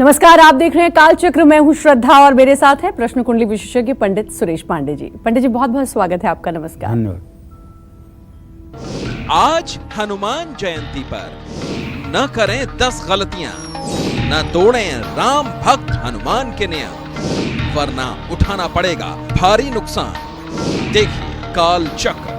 नमस्कार, आप देख रहे हैं कालचक्र। मैं हूं श्रद्धा और मेरे साथ है प्रश्न कुंडली विशेषज्ञ पंडित सुरेश पांडे जी। पंडित जी, बहुत बहुत स्वागत है आपका। नमस्कार। धन्यवाद। आज हनुमान जयंती पर न करें 10 गलतियां, न तोड़ें राम भक्त हनुमान के नियम, वरना उठाना पड़ेगा भारी नुकसान। देखिए काल चक्र।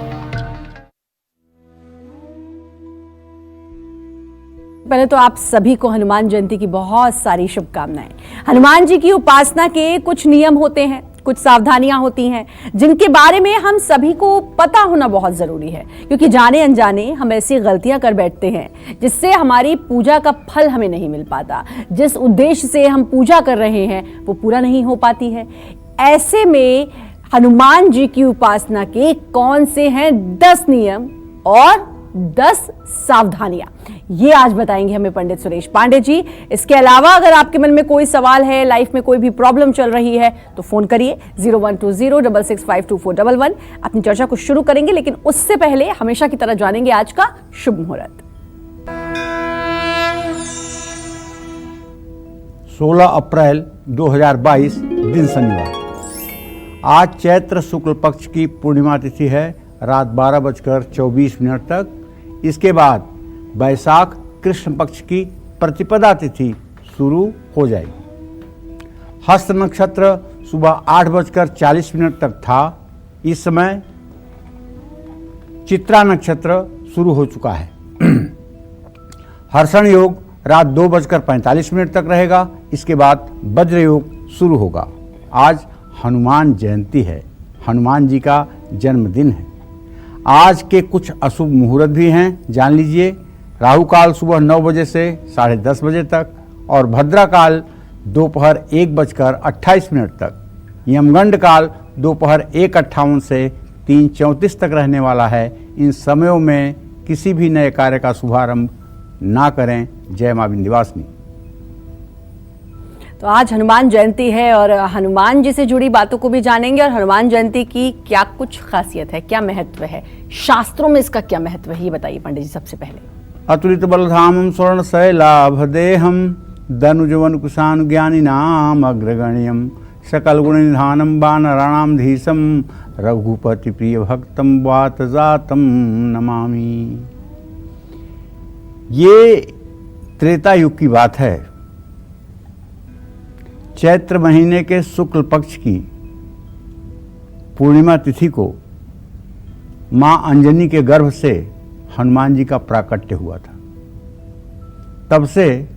पहले तो आप सभी को हनुमान जयंती की बहुत सारी शुभकामनाएं। हनुमान जी की उपासना के कुछ नियम होते हैं, कुछ सावधानियां होती हैं जिनके बारे में हम सभी को पता होना बहुत जरूरी है, क्योंकि जाने अनजाने हम ऐसी गलतियां कर बैठते हैं जिससे हमारी पूजा का फल हमें नहीं मिल पाता। जिस उद्देश्य से हम पूजा कर रहे हैं वो पूरा नहीं हो पाती है। ऐसे में हनुमान जी की उपासना के कौन से हैं 10 नियम और 10 सावधानियां, ये आज बताएंगे हमें पंडित सुरेश पांडे जी। इसके अलावा अगर आपके मन में कोई सवाल है, लाइफ में कोई भी प्रॉब्लम चल रही है, तो फोन करिए 012066522411। अपनी चर्चा को शुरू करेंगे, लेकिन उससे पहले हमेशा की तरह जानेंगे आज का शुभ मुहूर्त। 16 अप्रैल 2022 दिन शनिवार। आज चैत्र शुक्ल पक्ष की पूर्णिमा तिथि है, रात 12:24 तक। इसके बाद वैशाख कृष्ण पक्ष की प्रतिपदा तिथि शुरू हो जाएगी। हस्त नक्षत्र सुबह 8:40 तक था। इस समय चित्रा नक्षत्र शुरू हो चुका है। हर्षण योग रात 2:45 तक रहेगा। इसके बाद वज्र योग शुरू होगा। आज हनुमान जयंती है, हनुमान जी का जन्मदिन है। आज के कुछ अशुभ मुहूर्त भी हैं, जान लीजिए। राहु काल सुबह 9 बजे से 10:30 बजे तक और भद्रा काल दोपहर 1:28 तक। यमगंड काल दोपहर 1:58 से 3:34 तक रहने वाला है। इन समयों में किसी भी नए कार्य का शुभारंभ ना करें। जय मां विंध्यवासिनी। तो आज हनुमान जयंती है और हनुमान जी से जुड़ी बातों को भी जानेंगे। और हनुमान जयंती की क्या कुछ खासियत है, क्या महत्व है, शास्त्रों में इसका क्या महत्व है, ये बताइए पंडित जी सबसे पहले। अतुलित बलधामं स्वर्ण शैलाभदेहं धनुजवन कुशानुज्ञानिनाम अग्रगण्यं सकल गुण निधानम वानराणाम धीशम रघुपति प्रिय भक्तम वात जातम नमामि। ये त्रेता युग की बात है। चैत्र महीने के शुक्ल पक्ष की पूर्णिमा तिथि को मां अंजनी के गर्भ से हनुमान जी का प्राकट्य हुआ था। तब से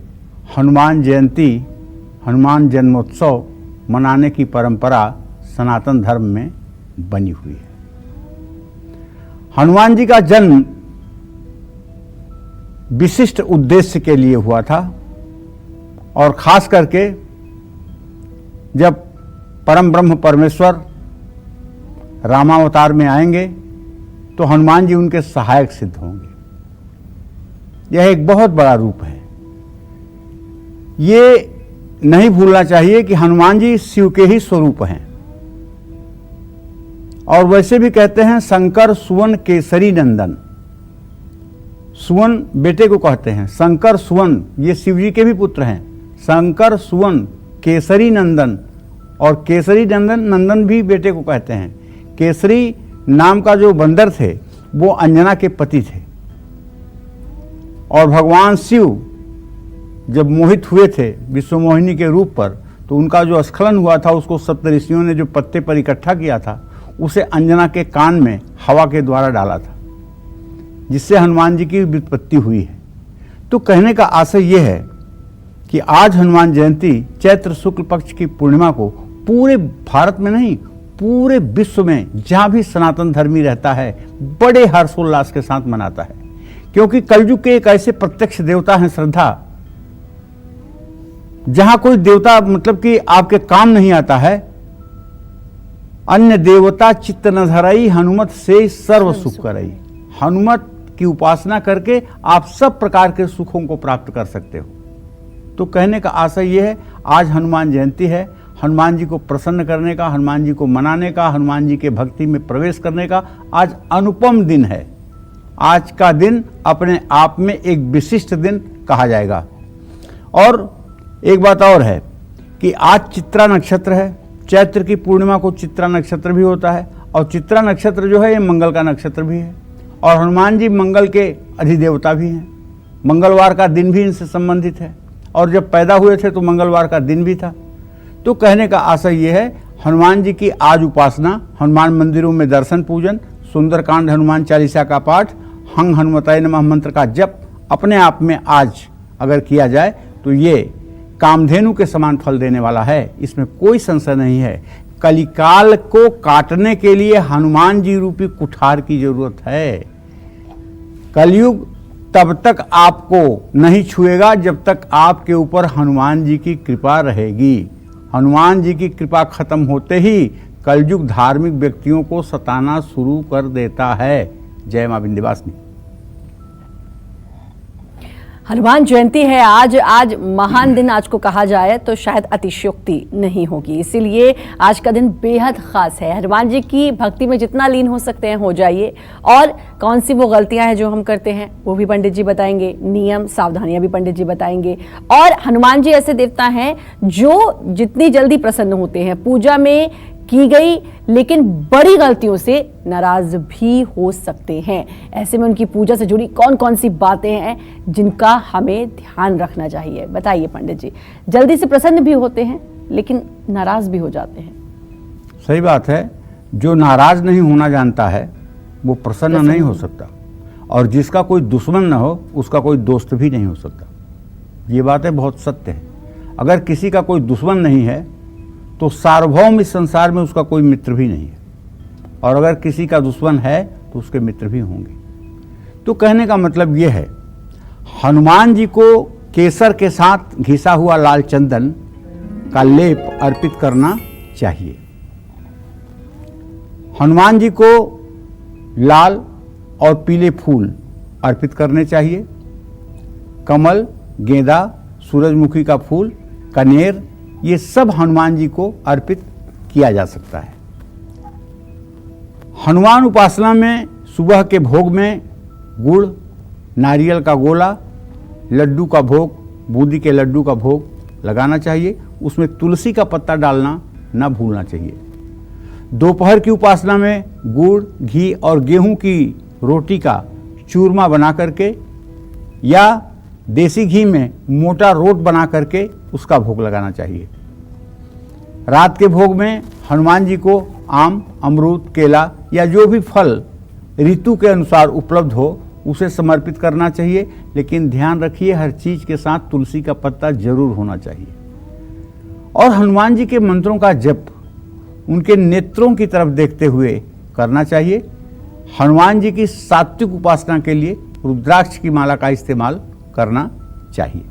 हनुमान जयंती, हनुमान जन्मोत्सव मनाने की परंपरा सनातन धर्म में बनी हुई है। हनुमान जी का जन्म विशिष्ट उद्देश्य के लिए हुआ था और खास करके जब परम ब्रह्म परमेश्वर रामावतार में आएंगे तो हनुमान जी उनके सहायक सिद्ध होंगे। यह एक बहुत बड़ा रूप है। ये नहीं भूलना चाहिए कि हनुमान जी शिव के ही स्वरूप हैं। और वैसे भी कहते हैं शंकर सुवन केसरी नंदन। सुवन बेटे को कहते हैं, शंकर सुवन ये शिव जी के भी पुत्र हैं। शंकर सुवन केसरी नंदन, और केसरी नंदन, नंदन भी बेटे को कहते हैं। केसरी नाम का जो बंदर थे वो अंजना के पति थे। और भगवान शिव जब मोहित हुए थे विश्वमोहिनी के रूप पर, तो उनका जो स्खलन हुआ था उसको सप्तऋषियों ने जो पत्ते पर इकट्ठा किया था उसे अंजना के कान में हवा के द्वारा डाला था, जिससे हनुमान जी की व्युत्पत्ति हुई है। तो कहने का आशय यह है कि आज हनुमान जयंती चैत्र शुक्ल पक्ष की पूर्णिमा को पूरे भारत में नहीं, पूरे विश्व में जहां भी सनातन धर्मी रहता है बड़े हर्षोल्लास के साथ मनाता है। क्योंकि कलयुग के एक ऐसे प्रत्यक्ष देवता हैं श्रद्धा, जहां कोई देवता मतलब कि आपके काम नहीं आता है। अन्य देवता चित्त न धरई, हनुमत से सर्व सुख करई। हनुमत की उपासना करके आप सब प्रकार के सुखों को प्राप्त कर सकते हो। तो कहने का आशय यह है, आज हनुमान जयंती है। हनुमान जी को प्रसन्न करने का, हनुमान जी को मनाने का, हनुमान जी के भक्ति में प्रवेश करने का आज अनुपम दिन है। आज का दिन अपने आप में एक विशिष्ट दिन कहा जाएगा। और एक बात और है कि आज चित्रा नक्षत्र है, चैत्र की पूर्णिमा को चित्रा नक्षत्र भी होता है, और चित्रा नक्षत्र जो है ये मंगल का नक्षत्र भी है, और हनुमान जी मंगल के अधिदेवता भी हैं। मंगलवार का दिन भी इनसे संबंधित है, और जब पैदा हुए थे तो मंगलवार का दिन भी था। तो कहने का आशय ये है, हनुमान जी की आज उपासना, हनुमान मंदिरों में दर्शन पूजन, सुंदरकांड हनुमान चालीसा का पाठ, हंग हनुमताय नमः मंत्र का जप अपने आप में आज अगर किया जाए तो ये कामधेनु के समान फल देने वाला है, इसमें कोई संशय नहीं है। कलिकाल को काटने के लिए हनुमान जी रूपी कुठार की जरूरत है। कलयुग तब तक आपको नहीं छुएगा जब तक आपके ऊपर हनुमान जी की कृपा रहेगी। हनुमान जी की कृपा खत्म होते ही कलयुग धार्मिक व्यक्तियों को सताना शुरू कर देता है। जय मां विंध्यवासिनी। हनुमान जयंती है आज महान दिन आज को कहा जाए तो शायद अतिशयोक्ति नहीं होगी, इसीलिए आज का दिन बेहद खास है। हनुमान जी की भक्ति में जितना लीन हो सकते हैं हो जाइए, और कौन सी वो गलतियां हैं जो हम करते हैं वो भी पंडित जी बताएंगे, नियम सावधानियां भी पंडित जी बताएंगे। और हनुमान जी ऐसे देवता हैं जो जितनी जल्दी प्रसन्न होते हैं, पूजा में की गई लेकिन बड़ी गलतियों से नाराज भी हो सकते हैं। ऐसे में उनकी पूजा से जुड़ी कौन कौन सी बातें हैं जिनका हमें ध्यान रखना चाहिए, बताइए पंडित जी। जल्दी से प्रसन्न भी होते हैं लेकिन नाराज भी हो जाते हैं। सही बात है, जो नाराज नहीं होना जानता है वो प्रसन्न नहीं हो सकता, और जिसका कोई दुश्मन न हो उसका कोई दोस्त भी नहीं हो सकता। ये बातें बहुत सत्य है। अगर किसी का कोई दुश्मन नहीं है तो सार्वभौम इस संसार में उसका कोई मित्र भी नहीं है, और अगर किसी का दुश्मन है तो उसके मित्र भी होंगे। तो कहने का मतलब यह है, हनुमान जी को केसर के साथ घिसा हुआ लाल चंदन का लेप अर्पित करना चाहिए। हनुमान जी को लाल और पीले फूल अर्पित करने चाहिए। कमल, गेंदा, सूरजमुखी का फूल, कनेर, ये सब हनुमान जी को अर्पित किया जा सकता है। हनुमान उपासना में सुबह के भोग में गुड़, नारियल का गोला, लड्डू का भोग, बूंदी के लड्डू का भोग लगाना चाहिए। उसमें तुलसी का पत्ता डालना न भूलना चाहिए। दोपहर की उपासना में गुड़, घी और गेहूं की रोटी का चूरमा बना करके या देसी घी में मोटा रोट बना करके उसका भोग लगाना चाहिए। रात के भोग में हनुमान जी को आम, अमरूद, केला या जो भी फल ऋतु के अनुसार उपलब्ध हो उसे समर्पित करना चाहिए, लेकिन ध्यान रखिए हर चीज के साथ तुलसी का पत्ता जरूर होना चाहिए। और हनुमान जी के मंत्रों का जप उनके नेत्रों की तरफ देखते हुए करना चाहिए। हनुमान जी की सात्विक उपासना के लिए रुद्राक्ष की माला का इस्तेमाल करना चाहिए।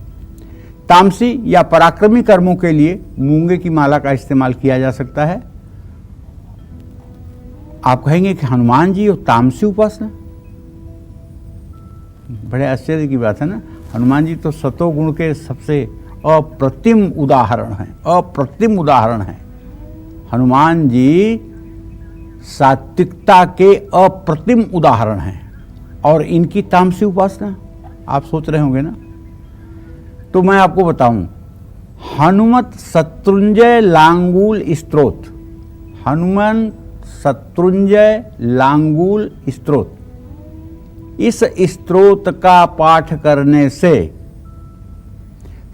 तामसी या पराक्रमी कर्मों के लिए मूंगे की माला का इस्तेमाल किया जा सकता है। आप कहेंगे कि हनुमान जी और तामसी उपासना, बड़े आश्चर्य की बात है ना। हनुमान जी तो सतोगुण के सबसे अप्रतिम उदाहरण हैं, अप्रतिम उदाहरण हैं। हनुमान जी सात्विकता के अप्रतिम उदाहरण हैं, और इनकी तामसी उपासना आप सोच रहे होंगे ना। तो मैं आपको बताऊं, हनुमत शत्रुंजय लांगूल स्तोत्र, हनुमान शत्रुंजय लांगूल स्तोत्र, इस स्तोत्र का पाठ करने से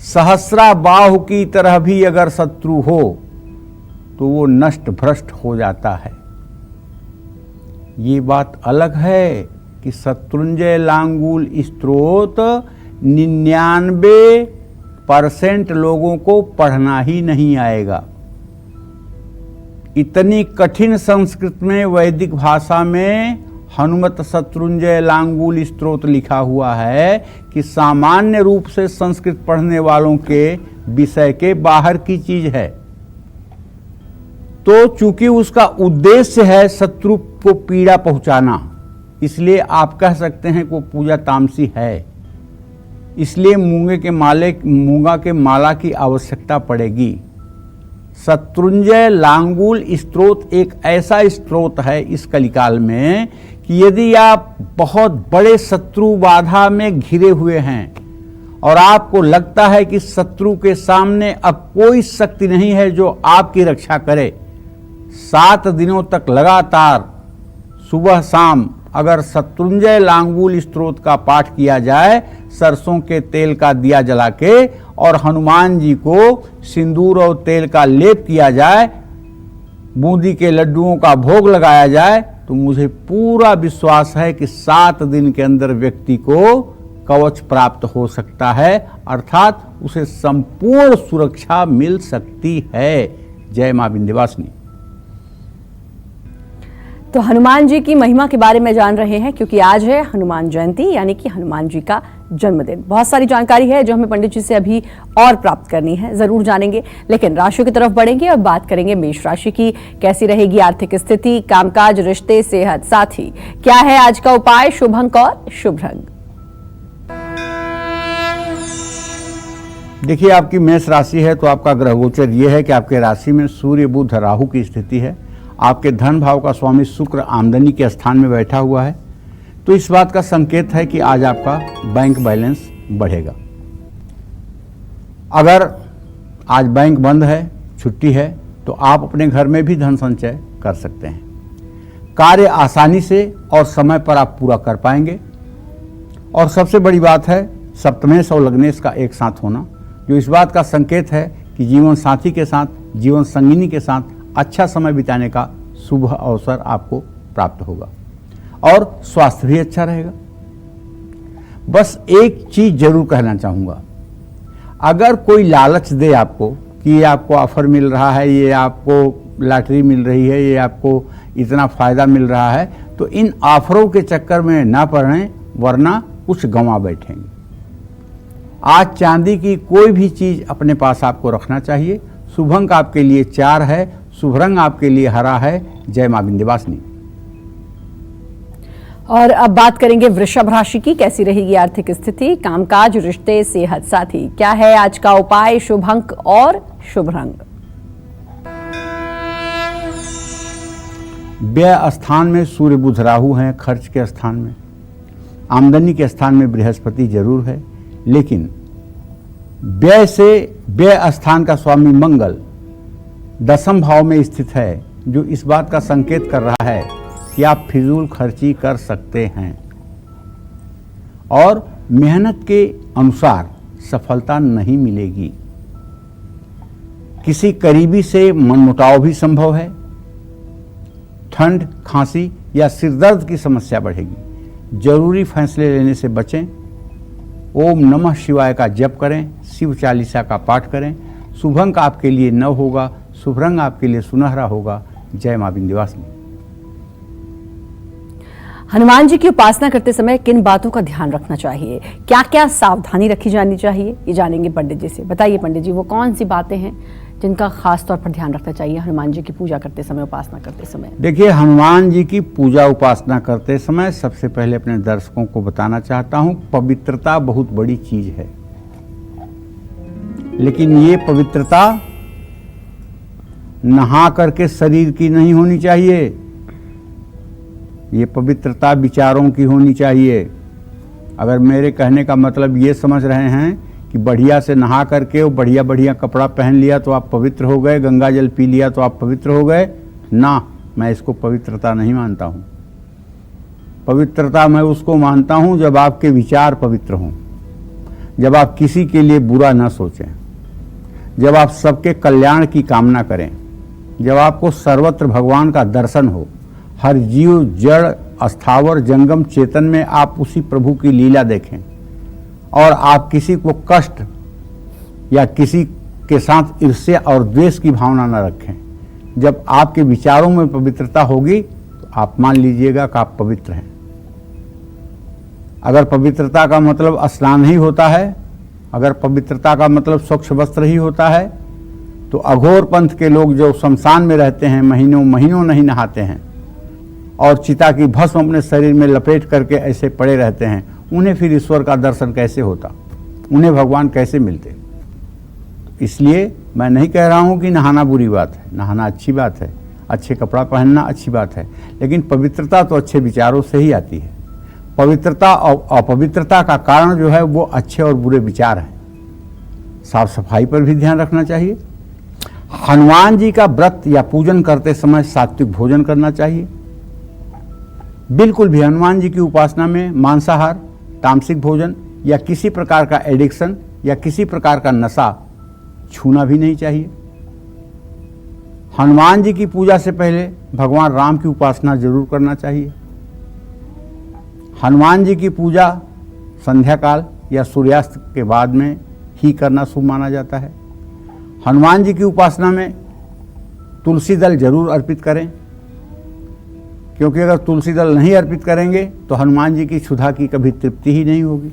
सहस्रा बाहु की तरह भी अगर शत्रु हो तो वो नष्ट भ्रष्ट हो जाता है। ये बात अलग है कि शत्रुंजय लांगूल स्तोत्र 99% लोगों को पढ़ना ही नहीं आएगा। इतनी कठिन संस्कृत में, वैदिक भाषा में हनुमत शत्रुंजय लांगूल स्तोत्र लिखा हुआ है कि सामान्य रूप से संस्कृत पढ़ने वालों के विषय के बाहर की चीज है। तो चूंकि उसका उद्देश्य है शत्रु को पीड़ा पहुंचाना, इसलिए आप कह सकते हैं कि वो पूजा तामसी है। इसलिए मूंगा के माला की आवश्यकता पड़ेगी। शत्रुंजय लांगूल स्तोत्र एक ऐसा स्तोत्र है इस कलिकाल में कि यदि आप बहुत बड़े शत्रु बाधा में घिरे हुए हैं और आपको लगता है कि शत्रु के सामने अब कोई शक्ति नहीं है जो आपकी रक्षा करे, 7 दिनों तक लगातार सुबह शाम अगर शत्रुंजय लांगूल स्तोत्र का पाठ किया जाए, सरसों के तेल का दिया जला के और हनुमान जी को सिंदूर और तेल का लेप किया जाए, बूंदी के लड्डुओं का भोग लगाया जाए, तो मुझे पूरा विश्वास है कि 7 दिन के अंदर व्यक्ति को कवच प्राप्त हो सकता है, अर्थात उसे संपूर्ण सुरक्षा मिल सकती है। जय मां विंध्यवासिनी। तो हनुमान जी की महिमा के बारे में जान रहे हैं, क्योंकि आज है हनुमान जयंती, यानी कि हनुमान जी का जन्मदिन। बहुत सारी जानकारी है जो हमें पंडित जी से अभी और प्राप्त करनी है, जरूर जानेंगे। लेकिन राशियों की तरफ बढ़ेंगे और बात करेंगे मेष राशि की। कैसी रहेगी आर्थिक स्थिति, कामकाज, रिश्ते, सेहत, साथ ही क्या है आज का उपाय, शुभ अंक और शुभ रंग। देखिए, आपकी मेष राशि है तो आपका ग्रह गोचर यह है कि आपके राशि में सूर्य बुध राहु की स्थिति है। आपके धन भाव का स्वामी शुक्र आमदनी के स्थान में बैठा हुआ है, तो इस बात का संकेत है कि आज आपका बैंक बैलेंस बढ़ेगा। अगर आज बैंक बंद है, छुट्टी है, तो आप अपने घर में भी धन संचय कर सकते हैं। कार्य आसानी से और समय पर आप पूरा कर पाएंगे। और सबसे बड़ी बात है सप्तमेश और लग्नेश का एक साथ होना, जो इस बात का संकेत है कि जीवन साथी के साथ, जीवन संगिनी के साथ अच्छा समय बिताने का शुभ अवसर आपको प्राप्त होगा और स्वास्थ्य भी अच्छा रहेगा। बस एक चीज जरूर कहना चाहूंगा, अगर कोई लालच दे आपको कि ये आपको ऑफर मिल रहा है, ये आपको लॉटरी मिल रही है, ये आपको इतना फायदा मिल रहा है, तो इन ऑफरों के चक्कर में ना पड़ें, वरना कुछ गंवा बैठेंगे। आज चांदी की कोई भी चीज अपने पास आपको रखना चाहिए। शुभ अंक आपके लिए 4 है, शुभ रंग आपके लिए हरा है। जय मां विंध्यवासिनी। और अब बात करेंगे वृषभ राशि की। कैसी रहेगी आर्थिक स्थिति, कामकाज, रिश्ते, सेहत, साथ ही क्या है आज का उपाय, शुभ अंक और शुभ रंग। व्यय स्थान में सूर्य बुध राहु हैं, खर्च के स्थान में, आमदनी के स्थान में बृहस्पति जरूर है, लेकिन व्यय से व्यय स्थान का स्वामी मंगल 10वें भाव में स्थित है, जो इस बात का संकेत कर रहा है कि आप फिजूल खर्ची कर सकते हैं और मेहनत के अनुसार सफलता नहीं मिलेगी। किसी करीबी से मनमुटाव भी संभव है। ठंड, खांसी या सिरदर्द की समस्या बढ़ेगी। जरूरी फैसले लेने से बचें। ओम नमः शिवाय का जप करें, शिव चालीसा का पाठ करें। शुभ अंक आपके लिए 9 होगा, शुभ रंग आपके लिए सुनहरा होगा। जय मां विंध्यवासिनी। हनुमान जी की उपासना करते समय किन बातों का ध्यान रखना चाहिए, क्या क्या सावधानी रखी जानी चाहिए, ये जानेंगे पंडित जी से। बताइए पंडित जी, वो कौन सी बातें हैं जिनका खास तौर पर ध्यान रखना चाहिए हनुमान जी की पूजा करते समय, उपासना करते समय। देखिए, हनुमान जी की पूजा उपासना करते समय सबसे पहले अपने दर्शकों को बताना चाहता हूं, पवित्रता बहुत बड़ी चीज है, लेकिन ये पवित्रता नहा करके शरीर की नहीं होनी चाहिए। ये पवित्रता विचारों की होनी चाहिए। अगर मेरे कहने का मतलब ये समझ रहे हैं कि बढ़िया से नहा करके और बढ़िया बढ़िया कपड़ा पहन लिया तो आप पवित्र हो गए, गंगा जल पी लिया तो आप पवित्र हो गए, ना, मैं इसको पवित्रता नहीं मानता हूँ। पवित्रता मैं उसको मानता हूँ जब आपके विचार पवित्र हों, जब आप किसी के लिए बुरा ना सोचें, जब आप सबके कल्याण की कामना करें, जब आपको सर्वत्र भगवान का दर्शन हो, हर जीव, जड़, अस्थावर, जंगम, चेतन में आप उसी प्रभु की लीला देखें और आप किसी को कष्ट या किसी के साथ ईर्ष्या और द्वेष की भावना न रखें। जब आपके विचारों में पवित्रता होगी तो आप मान लीजिएगा कि आप पवित्र हैं। अगर पवित्रता का मतलब स्नान ही होता है, अगर पवित्रता का मतलब स्वच्छ वस्त्र ही होता है, तो अघोर पंथ के लोग जो शमशान में रहते हैं, महीनों महीनों नहीं नहाते हैं और चिता की भस्म अपने शरीर में लपेट करके ऐसे पड़े रहते हैं, उन्हें फिर ईश्वर का दर्शन कैसे होता, उन्हें भगवान कैसे मिलते। इसलिए मैं नहीं कह रहा हूं कि नहाना बुरी बात है, नहाना अच्छी बात है, अच्छे कपड़ा पहनना अच्छी बात है, लेकिन पवित्रता तो अच्छे विचारों से ही आती है। पवित्रता और अपवित्रता का कारण जो है वो अच्छे और बुरे विचार हैं। साफ सफाई पर भी ध्यान रखना चाहिए। हनुमान जी का व्रत या पूजन करते समय सात्विक भोजन करना चाहिए। बिल्कुल भी हनुमान जी की उपासना में मांसाहार, तामसिक भोजन या किसी प्रकार का एडिक्शन या किसी प्रकार का नशा छूना भी नहीं चाहिए। हनुमान जी की पूजा से पहले भगवान राम की उपासना जरूर करना चाहिए। हनुमान जी की पूजा संध्या काल या सूर्यास्त के बाद में ही करना शुभ माना जाता है। हनुमान जी की उपासना में तुलसी दल जरूर अर्पित करें, क्योंकि अगर तुलसी दल नहीं अर्पित करेंगे तो हनुमान जी की क्षुधा की कभी तृप्ति ही नहीं होगी।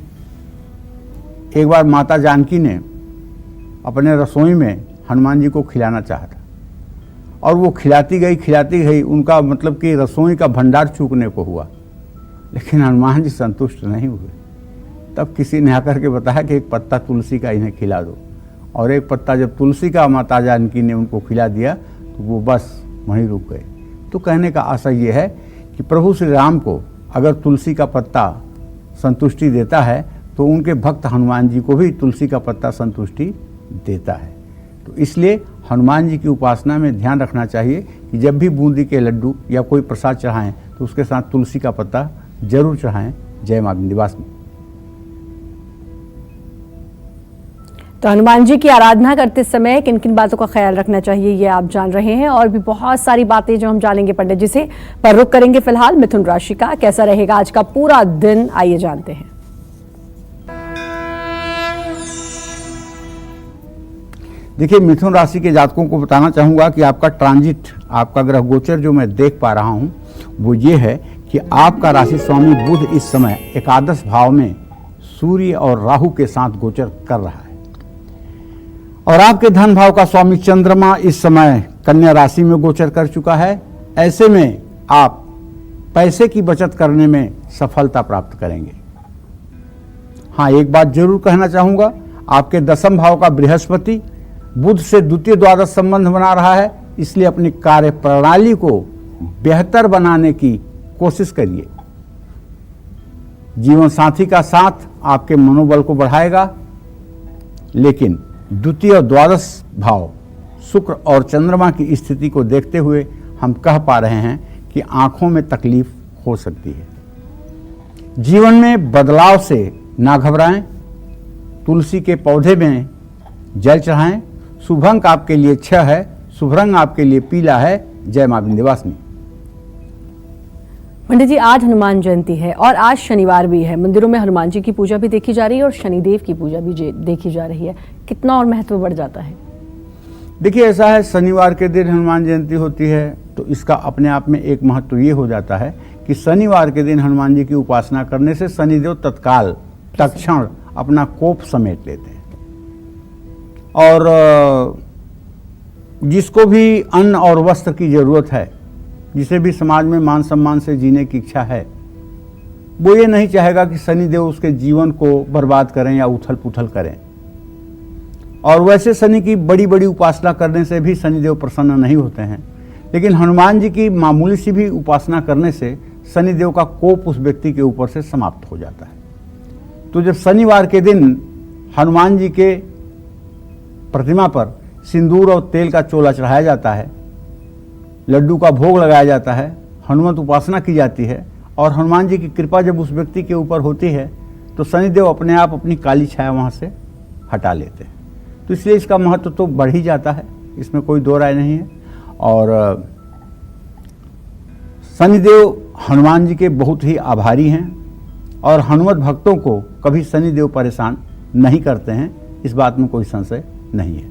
एक बार माता जानकी ने अपने रसोई में हनुमान जी को खिलाना चाहा था और वो खिलाती गई, उनका मतलब कि रसोई का भंडार चूकने को हुआ, लेकिन हनुमान जी संतुष्ट नहीं हुए। तब किसी ने आकर के बताया कि एक पत्ता तुलसी का इन्हें खिला दो, और एक पत्ता जब तुलसी का माता जानकी ने उनको खिला दिया तो वो बस वहीं रुक गए। तो कहने का आशय ये है कि प्रभु श्री राम को अगर तुलसी का पत्ता संतुष्टि देता है तो उनके भक्त हनुमान जी को भी तुलसी का पत्ता संतुष्टि देता है। तो इसलिए हनुमान जी की उपासना में ध्यान रखना चाहिए कि जब भी बूंदी के लड्डू या कोई प्रसाद चढ़ाएं तो उसके साथ तुलसी का पत्ता जरूर चढ़ाएं। जय मां विंध्यवासिनी। तो हनुमान जी की आराधना करते समय किन किन बातों का ख्याल रखना चाहिए ये आप जान रहे हैं, और भी बहुत सारी बातें जो हम जानेंगे पंडित जी से। पर रुक करेंगे फिलहाल मिथुन राशि का। कैसा रहेगा आज का पूरा दिन, आइए जानते हैं। देखिए, मिथुन राशि के जातकों को बताना चाहूंगा कि आपका ट्रांजिट, आपका ग्रह गोचर जो मैं देख पा रहा हूं वो ये है कि आपका राशि स्वामी बुध इस समय एकादश भाव में सूर्य और राहु के साथ गोचर कर रहा है, और आपके धन भाव का स्वामी चंद्रमा इस समय कन्या राशि में गोचर कर चुका है। ऐसे में आप पैसे की बचत करने में सफलता प्राप्त करेंगे। हाँ, एक बात जरूर कहना चाहूंगा, आपके दसम भाव का बृहस्पति बुध से द्वितीय द्वादश संबंध बना रहा है, इसलिए अपनी कार्य प्रणाली को बेहतर बनाने की कोशिश करिए। जीवन साथी का साथ आपके मनोबल को बढ़ाएगा, लेकिन द्वितीय और द्वादश भाव शुक्र और चंद्रमा की स्थिति को देखते हुए हम कह पा रहे हैं कि आंखों में तकलीफ हो सकती है। जीवन में बदलाव से ना घबराएं। तुलसी के पौधे में जल चढ़ाएं। शुभ अंक आपके लिए 6 है, शुभ रंग आपके लिए पीला है। जय मां विंध्यवासिनी। पंडित जी, आज हनुमान जयंती है और आज शनिवार भी है। मंदिरों में हनुमान जी की पूजा भी देखी जा रही है और शनिदेव की पूजा भी देखी जा रही है। कितना और महत्व बढ़ जाता है? देखिए, ऐसा है, शनिवार के दिन हनुमान जयंती होती है तो इसका अपने आप में एक महत्व ये हो जाता है कि शनिवार के दिन हनुमान जी की उपासना करने से शनिदेव तत्क्षण अपना कोप समेट लेते हैं, और जिसको भी अन्न और वस्त्र की जरूरत है, जिसे भी समाज में मान सम्मान से जीने की इच्छा है, वो ये नहीं चाहेगा कि शनिदेव उसके जीवन को बर्बाद करें या उथल पुथल करें। और वैसे शनि की बड़ी बड़ी उपासना करने से भी शनिदेव प्रसन्न नहीं होते हैं, लेकिन हनुमान जी की मामूली सी भी उपासना करने से शनिदेव का कोप उस व्यक्ति के ऊपर से समाप्त हो जाता है। तो जब शनिवार के दिन हनुमान जी के प्रतिमा पर सिंदूर और तेल का चोला चढ़ाया जाता है, लड्डू का भोग लगाया जाता है, हनुमत उपासना की जाती है, और हनुमान जी की कृपा जब उस व्यक्ति के ऊपर होती है तो शनिदेव अपने आप अपनी काली छाया वहाँ से हटा लेते हैं। तो इसलिए इसका महत्व तो बढ़ ही जाता है, इसमें कोई दो राय नहीं है। और शनिदेव हनुमान जी के बहुत ही आभारी हैं, और हनुमत भक्तों को कभी शनिदेव परेशान नहीं करते हैं, इस बात में कोई संशय नहीं है।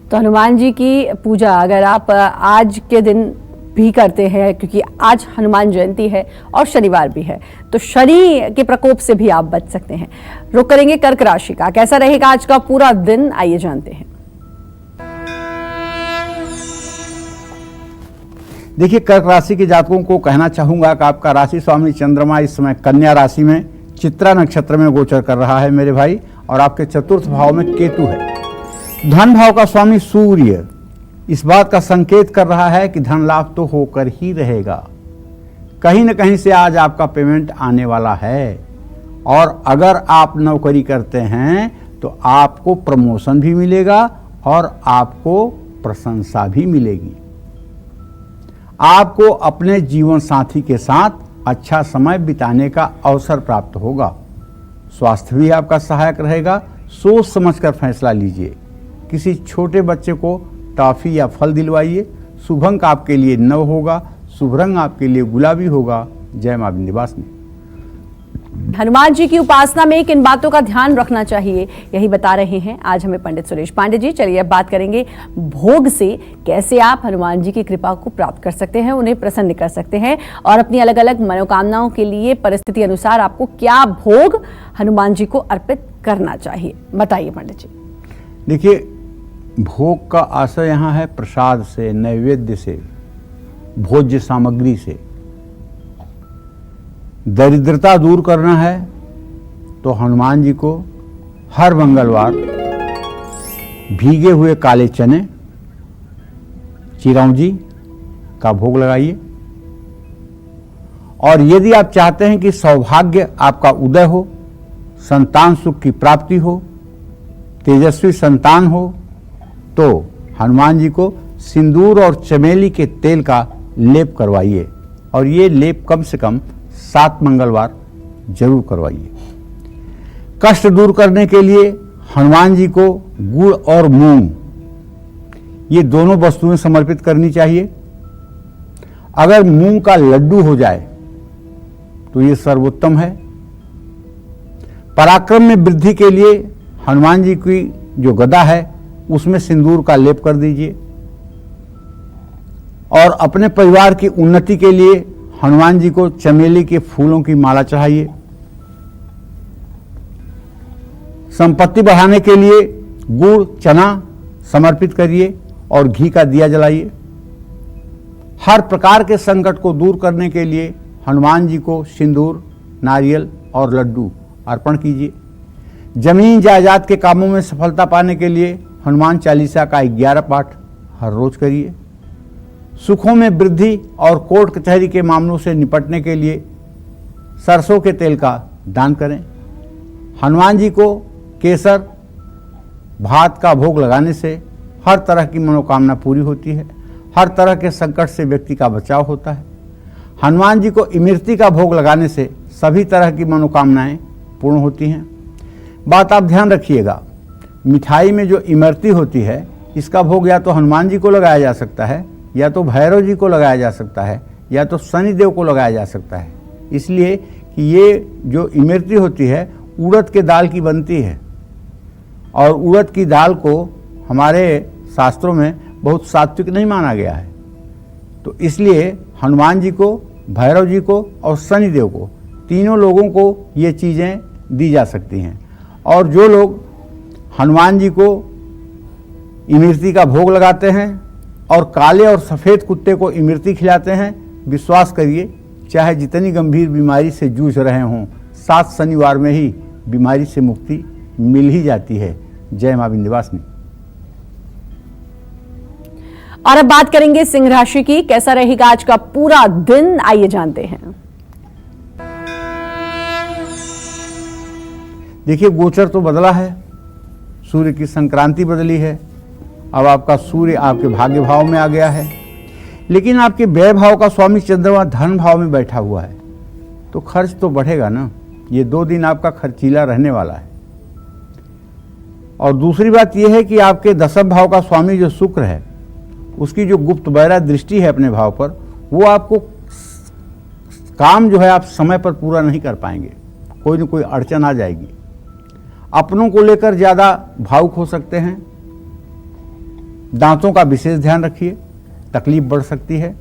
तो हनुमान जी की पूजा अगर आप आज के दिन भी करते हैं, क्योंकि आज हनुमान जयंती है और शनिवार भी है, तो शनि के प्रकोप से भी आप बच सकते हैं। रुक करेंगे कर्क राशि का। कैसा रहेगा आज का पूरा दिन, आइए जानते हैं। देखिए, कर्क राशि के जातकों को कहना चाहूंगा कि आपका राशि स्वामी चंद्रमा इस समय कन्या राशि में चित्रा नक्षत्र में गोचर कर रहा है मेरे भाई, और आपके चतुर्थ भाव में केतु है। धन भाव का स्वामी सूर्य इस बात का संकेत कर रहा है कि धन लाभ तो होकर ही रहेगा। कहीं न कहीं से आज आपका पेमेंट आने वाला है। और अगर आप नौकरी करते हैं तो आपको प्रमोशन भी मिलेगा और आपको प्रशंसा भी मिलेगी। आपको अपने जीवन साथी के साथ अच्छा समय बिताने का अवसर प्राप्त होगा। स्वास्थ्य भी आपका सहायक रहेगा। सोच समझकर फैसला लीजिए। किसी छोटे बच्चे को टॉफी या फल दिलवाइए। शुभ अंक आपके लिए 9 होगा। शुभ रंग आपके लिए गुलाबी होगा। जय मां विंध्यवासिनी। हनुमान जी की उपासना में किन बातों का ध्यान रखना चाहिए, यही बता रहे हैं आज हमें पंडित सुरेश पांडे जी। चलिए अब बात करेंगे भोग से कैसे आप हनुमान जी की कृपा को प्राप्त कर सकते हैं, उन्हें प्रसन्न कर सकते हैं और अपनी अलग अलग मनोकामनाओं के लिए परिस्थिति अनुसार आपको क्या भोग हनुमान जी को अर्पित करना चाहिए, बताइए पंडित जी। देखिए, भोग का आशय यहाँ है प्रसाद से, नैवेद्य से, भोज्य सामग्री से। दरिद्रता दूर करना है तो हनुमान जी को हर मंगलवार भीगे हुए काले चने, चिरौंजी का भोग लगाइए। और यदि आप चाहते हैं कि सौभाग्य आपका उदय हो, संतान सुख की प्राप्ति हो, तेजस्वी संतान हो, तो हनुमान जी को सिंदूर और चमेली के तेल का लेप करवाइए। और ये लेप कम से कम 7 मंगलवार जरूर करवाइए। कष्ट दूर करने के लिए हनुमान जी को गुड़ और मूंग, ये दोनों वस्तुएं समर्पित करनी चाहिए। अगर मूंग का लड्डू हो जाए तो ये सर्वोत्तम है। पराक्रम में वृद्धि के लिए हनुमान जी की जो गदा है उसमें सिंदूर का लेप कर दीजिए। और अपने परिवार की उन्नति के लिए हनुमान जी को चमेली के फूलों की माला चढ़ाइए। संपत्ति बढ़ाने के लिए गुड़ चना समर्पित करिए और घी का दिया जलाइए। हर प्रकार के संकट को दूर करने के लिए हनुमान जी को सिंदूर, नारियल और लड्डू अर्पण कीजिए। जमीन जायदाद के कामों में सफलता पाने के लिए हनुमान चालीसा का 11 पाठ हर रोज करिए। सुखों में वृद्धि और कोर्ट कचहरी के मामलों से निपटने के लिए सरसों के तेल का दान करें। हनुमान जी को केसर भात का भोग लगाने से हर तरह की मनोकामना पूरी होती है। हर तरह के संकट से व्यक्ति का बचाव होता है। हनुमान जी को इमरती का भोग लगाने से सभी तरह की मनोकामनाएं पूर्ण होती हैं। बात आप ध्यान रखिएगा, मिठाई में जो इमरती होती है इसका भोग या तो हनुमान जी को लगाया जा सकता है, या तो भैरव जी को लगाया जा सकता है, या तो शनिदेव को लगाया जा सकता है। इसलिए कि ये जो इमरती होती है उड़द के दाल की बनती है और उड़द की दाल को हमारे शास्त्रों में बहुत सात्विक नहीं माना गया है। तो इसलिए हनुमान जी को, भैरव जी को और शनिदेव को, तीनों लोगों को ये चीज़ें दी जा सकती हैं। और जो लोग हनुमान जी को इमरती का भोग लगाते हैं और काले और सफ़ेद कुत्ते को इमरती खिलाते हैं, विश्वास करिए चाहे जितनी गंभीर बीमारी से जूझ रहे हों, 7 शनिवार में ही बीमारी से मुक्ति मिल ही जाती है। जय मां विंध्यवासिनी। और अब बात करेंगे सिंह राशि की। कैसा रहेगा आज का पूरा दिन, आइए जानते हैं। देखिए, गोचर तो बदला है, सूर्य की संक्रांति बदली है। अब आपका सूर्य आपके भाग्य भाव में आ गया है, लेकिन आपके व्यय भाव का स्वामी चंद्रमा धन भाव में बैठा हुआ है, तो खर्च तो बढ़ेगा ना। ये 2 दिन आपका खर्चीला रहने वाला है। और दूसरी बात यह है कि आपके 10वें भाव का स्वामी जो शुक्र है, उसकी जो गुप्त बैरा दृष्टि है अपने भाव पर, वो आपको काम जो है आप समय पर पूरा नहीं कर पाएंगे। कोई न कोई अड़चन आ जाएगी। अपनों को लेकर ज़्यादा भावुक हो सकते हैं। दांतों का विशेष ध्यान रखिए, तकलीफ बढ़ सकती है।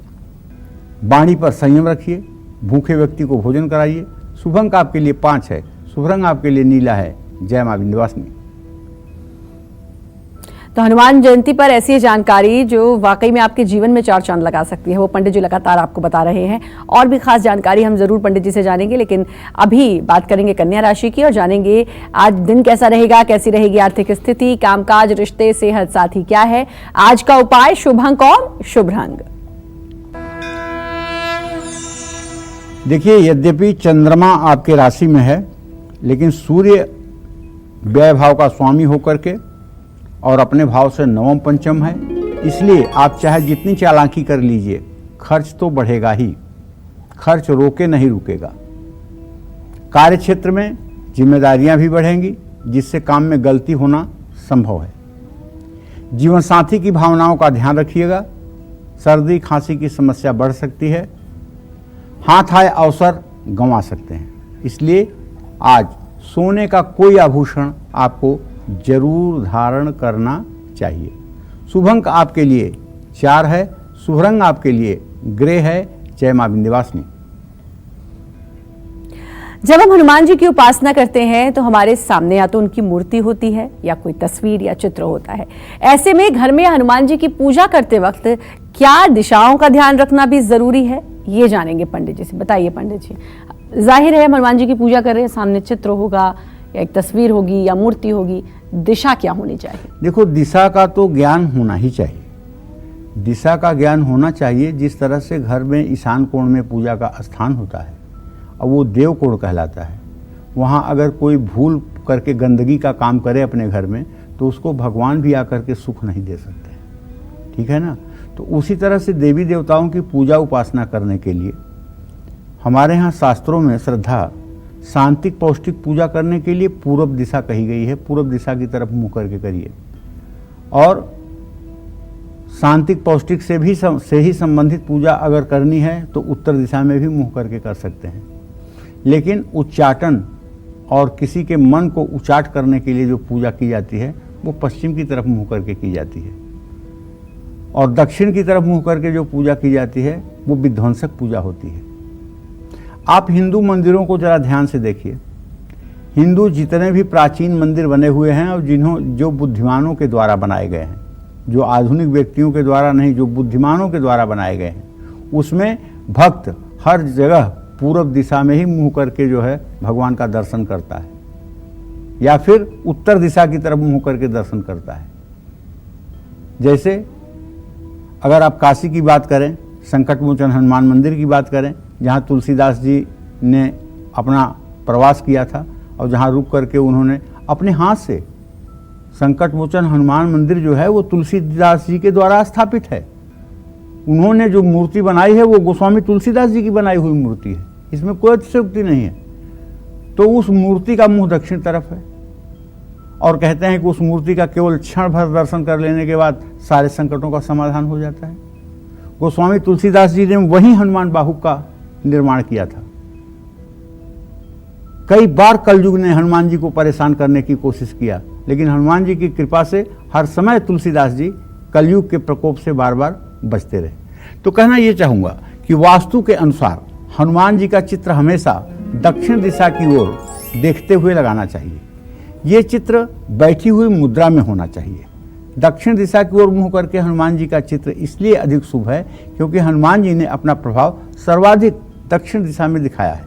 वाणी पर संयम रखिए। भूखे व्यक्ति को भोजन कराइए। शुभ अंक आपके लिए 5 है। शुभ रंग आपके लिए नीला है। जय मां विंध्यवासिनी। तो हनुमान जयंती पर ऐसी जानकारी जो वाकई में आपके जीवन में 4 चांद लगा सकती है, वो पंडित जी लगातार आपको बता रहे हैं। और भी खास जानकारी हम जरूर पंडित जी से जानेंगे, लेकिन अभी बात करेंगे कन्या राशि की और जानेंगे आज दिन कैसा रहेगा, कैसी रहेगी आर्थिक स्थिति, कामकाज, रिश्ते, सेहत, साथी क्या है आज का उपाय, शुभ अंक और शुभ रंग। देखिए, यद्यपि चंद्रमा आपके राशि में है, लेकिन सूर्य व्यय भाव का स्वामी होकर के और अपने भाव से नवम पंचम है, इसलिए आप चाहे जितनी चालाकी कर लीजिए, खर्च तो बढ़ेगा ही, खर्च रोके नहीं रुकेगा। कार्य क्षेत्र में जिम्मेदारियां भी बढ़ेंगी, जिससे काम में गलती होना संभव है। जीवन साथी की भावनाओं का ध्यान रखिएगा। सर्दी खांसी की समस्या बढ़ सकती है। हाथ आए अवसर गंवा सकते हैं, इसलिए आज सोने का कोई आभूषण आपको जरूर धारण करना चाहिए। शुभ अंक आपके लिए 4 है। शुभ रंग आपके लिए ग्रे है। जय मां विंध्यवासिनी। जब हम हनुमान जी की उपासना करते हैं तो हमारे सामने या तो उनकी मूर्ति होती है या कोई तस्वीर या चित्र होता है। ऐसे में घर में हनुमान जी की पूजा करते वक्त क्या दिशाओं का ध्यान रखना भी जरूरी है, ये जानेंगे पंडित जी से। बताइए पंडित जी, जाहिर है हम हनुमान जी की पूजा कर रहे हैं, सामने चित्र होगा या एक तस्वीर होगी या मूर्ति होगी, दिशा क्या होनी चाहिए? देखो, दिशा का तो ज्ञान होना ही चाहिए। दिशा का ज्ञान होना चाहिए। जिस तरह से घर में ईशान कोण में पूजा का स्थान होता है और वो देव कोण कहलाता है, वहाँ अगर कोई भूल करके गंदगी का काम करे अपने घर में, तो उसको भगवान भी आकर के सुख नहीं दे सकते। ठीक है ना? तो उसी तरह से देवी देवताओं की पूजा उपासना करने के लिए हमारे यहाँ शास्त्रों में श्रद्धा शांतिक पौष्टिक पूजा करने के लिए पूर्व दिशा कही गई है। पूर्व दिशा की तरफ मुंह करके करिए। और शांतिक पौष्टिक से ही संबंधित पूजा अगर करनी है तो उत्तर दिशा में भी मुंह करके कर सकते हैं। लेकिन उच्चाटन और किसी के मन को उचाट करने के लिए जो पूजा की जाती है वो पश्चिम की तरफ मुंह करके की जाती है, और दक्षिण की तरफ मुंह करके जो पूजा की जाती है वो विध्वंसक पूजा होती है। आप हिंदू मंदिरों को जरा ध्यान से देखिए। हिंदू जितने भी प्राचीन मंदिर बने हुए हैं और जो बुद्धिमानों के द्वारा बनाए गए हैं, जो आधुनिक व्यक्तियों के द्वारा नहीं, जो बुद्धिमानों के द्वारा बनाए गए हैं, उसमें भक्त हर जगह पूर्व दिशा में ही मुंह करके जो है भगवान का दर्शन करता है, या फिर उत्तर दिशा की तरफ मुंह करके दर्शन करता है। जैसे अगर आप काशी की बात करें, संकट मोचन हनुमान मंदिर की बात करें, जहाँ तुलसीदास जी ने अपना प्रवास किया था और जहाँ रुक करके उन्होंने अपने हाथ से संकट मोचन हनुमान मंदिर जो है वो तुलसीदास जी के द्वारा स्थापित है। उन्होंने जो मूर्ति बनाई है वो गोस्वामी तुलसीदास जी की बनाई हुई मूर्ति है, इसमें कोई अतिशयोक्ति नहीं है। तो उस मूर्ति का मुंह दक्षिण तरफ है और कहते हैं कि उस मूर्ति का केवल क्षण भर दर्शन कर लेने के बाद सारे संकटों का समाधान हो जाता है। गोस्वामी तुलसीदास जी ने वही हनुमान बाहुक का निर्माण किया था। कई बार कलयुग ने हनुमान जी को परेशान करने की कोशिश किया, लेकिन हनुमान जी की कृपा से हर समय तुलसीदास जी कलयुग के प्रकोप से बार बार बचते रहे। तो कहना ये चाहूँगा कि वास्तु के अनुसार हनुमान जी का चित्र हमेशा दक्षिण दिशा की ओर देखते हुए लगाना चाहिए। ये चित्र बैठी हुई मुद्रा में होना चाहिए। दक्षिण दिशा की ओर मुंह करके हनुमान जी का चित्र इसलिए अधिक शुभ है क्योंकि हनुमान जी ने अपना प्रभाव सर्वाधिक दक्षिण दिशा में दिखाया है।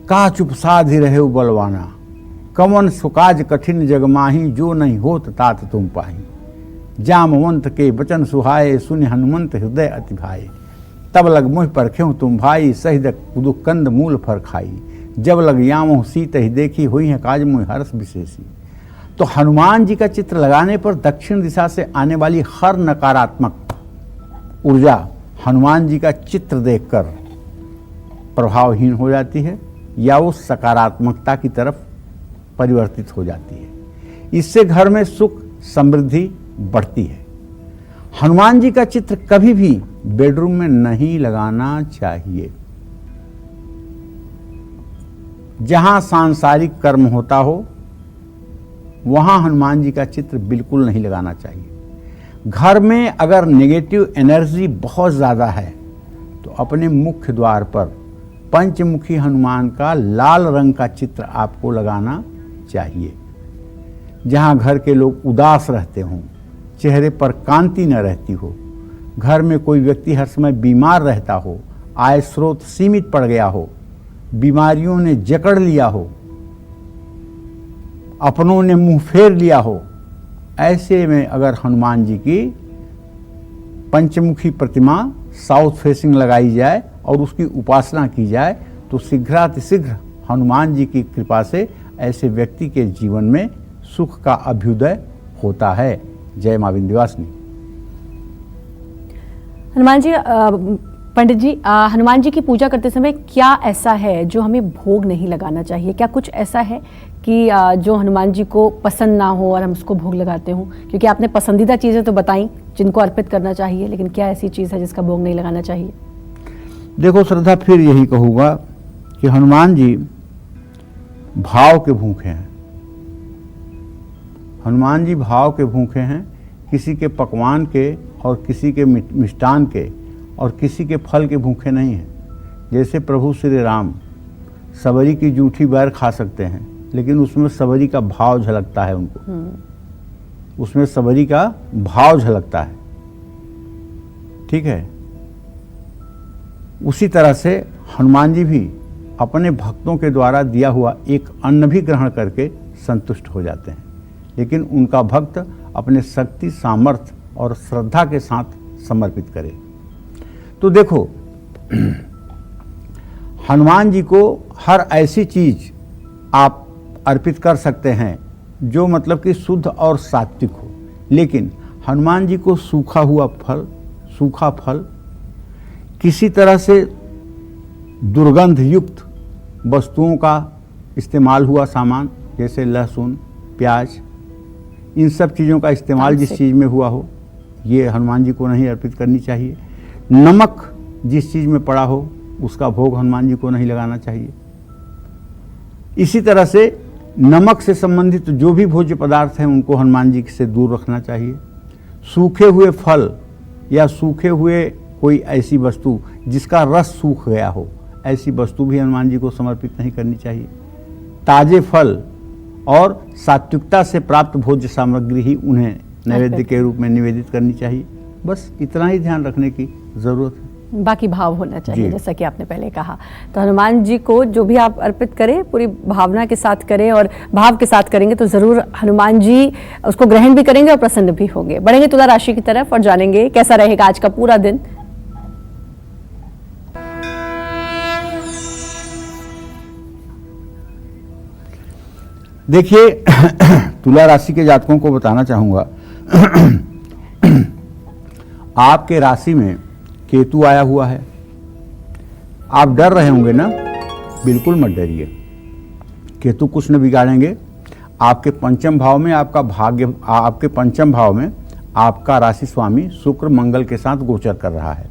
का चुप साधि रहे बलवाना, कवन सुकाज कठिन जगमाही, जो नहीं होत तात तुम पाही। जामवंत के बचन सुहाए, सुन हनुमंत हृदय अति भाए। तब लग मुँह पर ख्यों तुम भाई, सहिद दुख कंद मूल फर खाई। जब लग यामों सीत ही देखी, हुई है काज मुँह हर्ष विशेषी। तो हनुमान जी का चित्र लगाने पर दक्षिण दिशा से आने वाली हर नकारात्मक ऊर्जा हनुमान जी का चित्र देखकर प्रभावहीन हो जाती है या वो सकारात्मकता की तरफ परिवर्तित हो जाती है। इससे घर में सुख समृद्धि बढ़ती है। हनुमान जी का चित्र कभी भी बेडरूम में नहीं लगाना चाहिए। जहां सांसारिक कर्म होता हो वहां हनुमान जी का चित्र बिल्कुल नहीं लगाना चाहिए। घर में अगर नेगेटिव एनर्जी बहुत ज़्यादा है तो अपने मुख्य द्वार पर पंचमुखी हनुमान का लाल रंग का चित्र आपको लगाना चाहिए। जहां घर के लोग उदास रहते हों, चेहरे पर कांति न रहती हो, घर में कोई व्यक्ति हर समय बीमार रहता हो, आय स्रोत सीमित पड़ गया हो, बीमारियों ने जकड़ लिया हो, अपनों ने मुंह फेर लिया हो, ऐसे में अगर हनुमान जी की पंचमुखी प्रतिमा साउथ फेसिंग लगाई जाए और उसकी उपासना की जाए तो शीघ्रातिशीघ्र हनुमान जी की कृपा से ऐसे व्यक्ति के जीवन में सुख का अभ्युदय होता है। जय मां विंध्यवासिनी। हनुमान जी, पंडित जी, हनुमान जी की पूजा करते समय क्या ऐसा है जो हमें भोग नहीं लगाना चाहिए? क्या कुछ ऐसा है कि जो हनुमान जी को पसंद ना हो और हम उसको भोग लगाते हों? क्योंकि आपने पसंदीदा चीज़ें तो बताई जिनको अर्पित करना चाहिए, लेकिन क्या ऐसी चीज़ है जिसका भोग नहीं लगाना चाहिए? देखो श्रद्धा, फिर यही कहूँगा कि हनुमान जी भाव के भूखे हैं। हनुमान जी भाव के भूखे हैं, किसी के पकवान के और किसी के मिष्टान के और किसी के फल के भूखे नहीं हैं। जैसे प्रभु श्री राम सबरी की जूठी बैर खा सकते हैं, लेकिन उसमें सबरी का भाव झलकता है उनको, उसमें सबरी का भाव झलकता है। ठीक है, उसी तरह से हनुमान जी भी अपने भक्तों के द्वारा दिया हुआ एक अन्न भी ग्रहण करके संतुष्ट हो जाते हैं, लेकिन उनका भक्त अपने शक्ति, सामर्थ्य और श्रद्धा के साथ समर्पित करे। तो देखो, हनुमान जी को हर ऐसी चीज आप अर्पित कर सकते हैं जो मतलब कि शुद्ध और सात्विक हो, लेकिन हनुमान जी को सूखा हुआ फल, सूखा फल, किसी तरह से दुर्गंध युक्त वस्तुओं का इस्तेमाल हुआ सामान, जैसे लहसुन, प्याज, इन सब चीज़ों का इस्तेमाल जिस चीज़ में हुआ हो, ये हनुमान जी को नहीं अर्पित करनी चाहिए। नमक जिस चीज़ में पड़ा हो उसका भोग हनुमान जी को नहीं लगाना चाहिए। इसी तरह से नमक से संबंधित जो भी भोज्य पदार्थ हैं उनको हनुमान जी से दूर रखना चाहिए। सूखे हुए फल या सूखे हुए कोई ऐसी वस्तु जिसका रस सूख गया हो, ऐसी वस्तु भी हनुमान जी को समर्पित नहीं करनी चाहिए। ताजे फल और सात्विकता से प्राप्त भोज्य सामग्री ही उन्हें नैवेद्य के रूप में निवेदित करनी चाहिए। बस इतना ही ध्यान रखने की जरूरत है। बाकी भाव होना चाहिए, जैसा कि आपने पहले कहा। तो हनुमान जी को जो भी आप अर्पित करें पूरी भावना के साथ करें, और भाव के साथ करेंगे तो जरूर हनुमान जी उसको ग्रहण भी करेंगे और प्रसन्न भी होंगे। बढ़ेंगे तुला राशि की तरफ और जानेंगे कैसा रहेगा आज का पूरा दिन। देखिए, तुला राशि के जातकों को बताना चाहूंगा, आपके राशि में केतु आया हुआ है। आप डर रहे होंगे ना, बिल्कुल मत डरिए। केतु कुछ न बिगाड़ेंगे। आपके पंचम भाव में आपका भाग्य, आपके पंचम भाव में आपका राशि स्वामी शुक्र मंगल के साथ गोचर कर रहा है।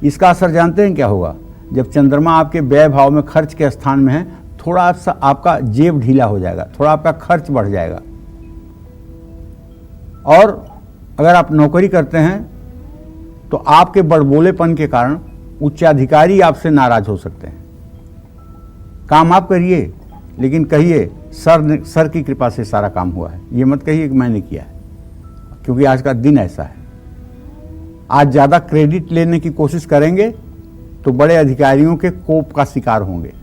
इसका असर जानते हैं क्या होगा? जब चंद्रमा आपके व्यय भाव में खर्च के स्थान में है, थोड़ा सा आपका जेब ढीला हो जाएगा, थोड़ा आपका खर्च बढ़ जाएगा। और अगर आप नौकरी करते हैं तो आपके बड़बोलेपन के कारण उच्चाधिकारी आपसे नाराज हो सकते हैं। काम आप करिए, लेकिन कहिए सर की कृपा से सारा काम हुआ है। ये मत कहिए कि मैंने किया है, क्योंकि आज का दिन ऐसा है। आज ज़्यादा क्रेडिट लेने की कोशिश करेंगे तो बड़े अधिकारियों के कोप का शिकार होंगे।